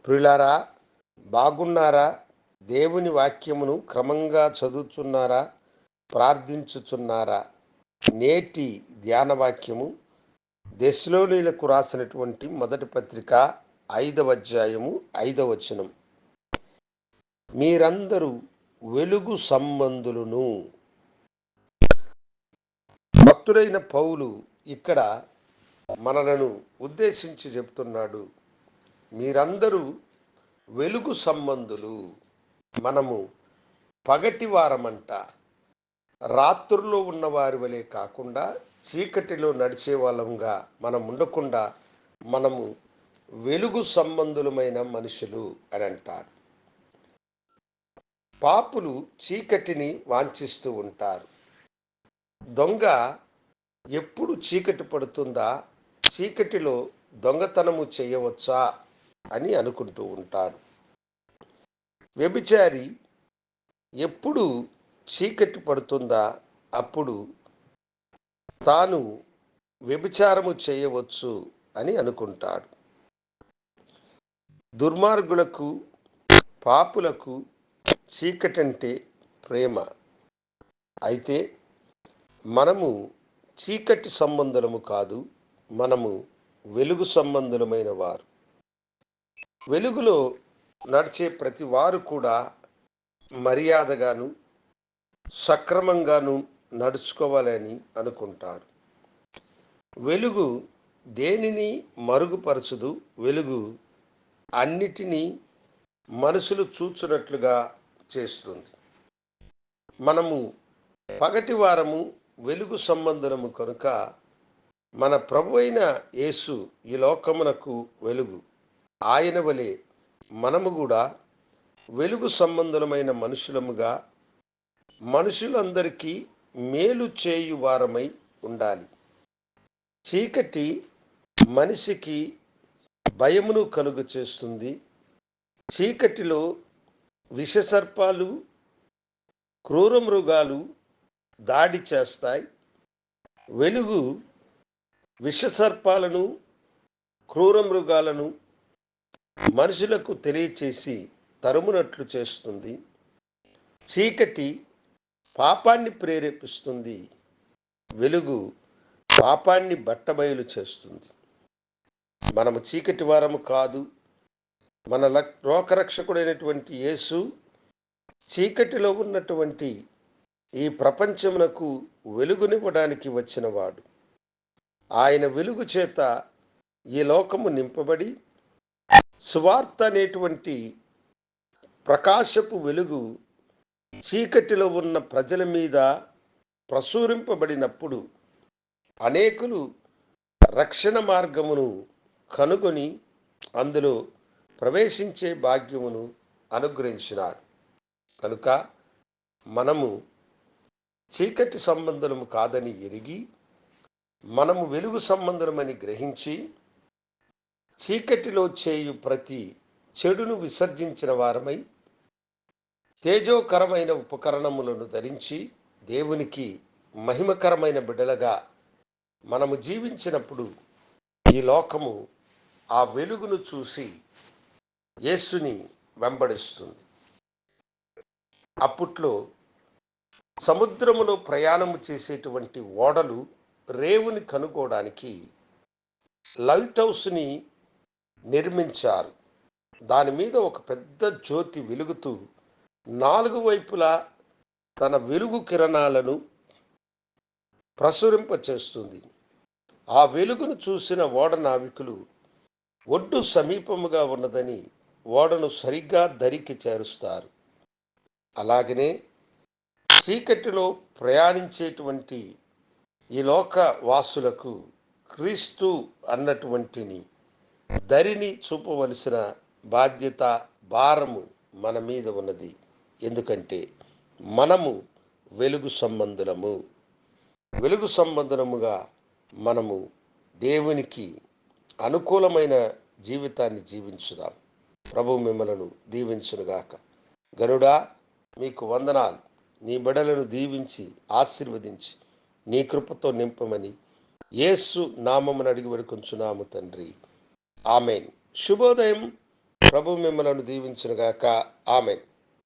ప్రియులారా, బాగున్నారా? దేవుని వాక్యమును క్రమంగా చదువుతున్నారా? ప్రార్థించుచున్నారా? నేటి ధ్యాన వాక్యము దెస్సలోనీయులకు రాసినటువంటి మొదటి పత్రిక 5వ అధ్యాయము 5వ వచనం. మీరందరూ వెలుగు సంబంధులను. భక్తుడైన పౌలు ఇక్కడ మనలను ఉద్దేశించి చెప్తున్నాడు, మీరందరూ వెలుగు సంబంధులు. మనము పగటి వారమంట, రాత్రుల్లో ఉన్నవారి వలె కాకుండా చీకటిలో నడిచే వాళ్ళంగా మనం ఉండకుండా మనము వెలుగు సంబంధులమైన మనుషులు అని అంటారు. పాపులు చీకటిని వాంఛిస్తూ ఉంటారు. దొంగ ఎప్పుడు చీకటి పడుతుందా, చీకటిలో దొంగతనము చేయవచ్చా అని అనుకుంటూ ఉంటాడు. వ్యభిచారి ఎప్పుడు చీకటి పడుతుందా అప్పుడు తాను వ్యభిచారము చేయవచ్చు అని అనుకుంటాడు. దుర్మార్గులకు, పాపులకు చీకటి అంటే ప్రేమ. అయితే మనము చీకటి సంబంధులము కాదు, మనము వెలుగు సంబంధులమైన వారు. వెలుగులో నడిచే ప్రతి వారు కూడా మర్యాదగాను సక్రమంగాను నడుచుకోవాలని అనుకుంటారు. వెలుగు దేనిని మరుగుపరచదు. వెలుగు అన్నిటినీ మనుషులు చూచున్నట్లుగా చేస్తుంది. మనము పగటి వారము వెలుగు సంబంధులము కనుక మన ప్రభు అయిన యేసు ఈ లోకమునకు వెలుగు. ఆయన వలె మనము కూడా వెలుగు సంబంధులమైన మనుషులముగా మనుషులందరికీ మేలు చేయు వారమై ఉండాలి. చీకటి మనిషికి భయమును కలుగు చేస్తుంది. చీకటిలో విషసర్పాలు, క్రూర మృగాలు దాడి చేస్తాయి. వెలుగు విషసర్పాలను, క్రూర మృగాలను మనుషులకు తెలియచేసి తరుమునట్లు చేస్తుంది. చీకటి పాపాన్ని ప్రేరేపిస్తుంది. వెలుగు పాపాన్ని బట్టబయలు చేస్తుంది. మనము చీకటి వారము కాదు. మన లోకరక్షకుడైనటువంటి యేసు చీకటిలో ఉన్నటువంటి ఈ ప్రపంచమునకు వెలుగునివ్వడానికి వచ్చినవాడు. ఆయన వెలుగు చేత ఈ లోకము నింపబడి సువార్త అనేటువంటి ప్రకాశపు వెలుగు చీకటిలో ఉన్న ప్రజల మీద ప్రసూరింపబడినప్పుడు అనేకులు రక్షణ మార్గమును కనుగొని అందులో ప్రవేశించే భాగ్యమును అనుగ్రహించినాడు. కనుక మనము చీకటి సంబంధులము కాదని ఎరిగి మనము వెలుగు సంబంధులమని గ్రహించి చీకటిలో చేయు ప్రతి చెడును విసర్జించిన వారమై తేజోకరమైన ఉపకరణములను ధరించి దేవునికి మహిమకరమైన బిడ్డలుగా మనము జీవించినప్పుడు ఈ లోకము ఆ వెలుగును చూసి యేసుని వెంబడిస్తుంది. అప్పట్లో సముద్రములో ప్రయాణము చేసేటువంటి ఓడలు రేవుని కనుగోవడానికి లైట్ హౌస్ని నిర్మించారు. దాని మీద ఒక పెద్ద జ్యోతి వెలుగుతూ 4 వైపులా తన వెలుగు కిరణాలను ప్రసురింపచేస్తుంది. ఆ వెలుగును చూసిన ఓడ నావికులు ఒడ్డు సమీపముగా ఉన్నదని ఓడను సరిగ్గా దరికి చేరుస్తారు. అలాగనే చీకటిలో ప్రయాణించేటువంటి ఈ లోక వాసులకు క్రీస్తు అన్నటువంటిని దరిని చూపవలసిన బాధ్యత, భారము మన మీద ఉన్నది. ఎందుకంటే మనము వెలుగు సంబంధులము. వెలుగు సంబంధులముగా మనము దేవునికి అనుకూలమైన జీవితాన్ని జీవించుదాం. ప్రభు మిమ్మలను దీవించునుగాక. గనుడా, మీకు వందనాలు. నీ బిడ్డలను దీవించి ఆశీర్వదించి నీ కృపతో నింపమని యేసు నామమున అడిగి వేడుకొంచున్నాము తండ్రి. ఆమెన్. శుభోదయం. ప్రభు మిమ్మలను దీవించునుగాక. ఆమెన్.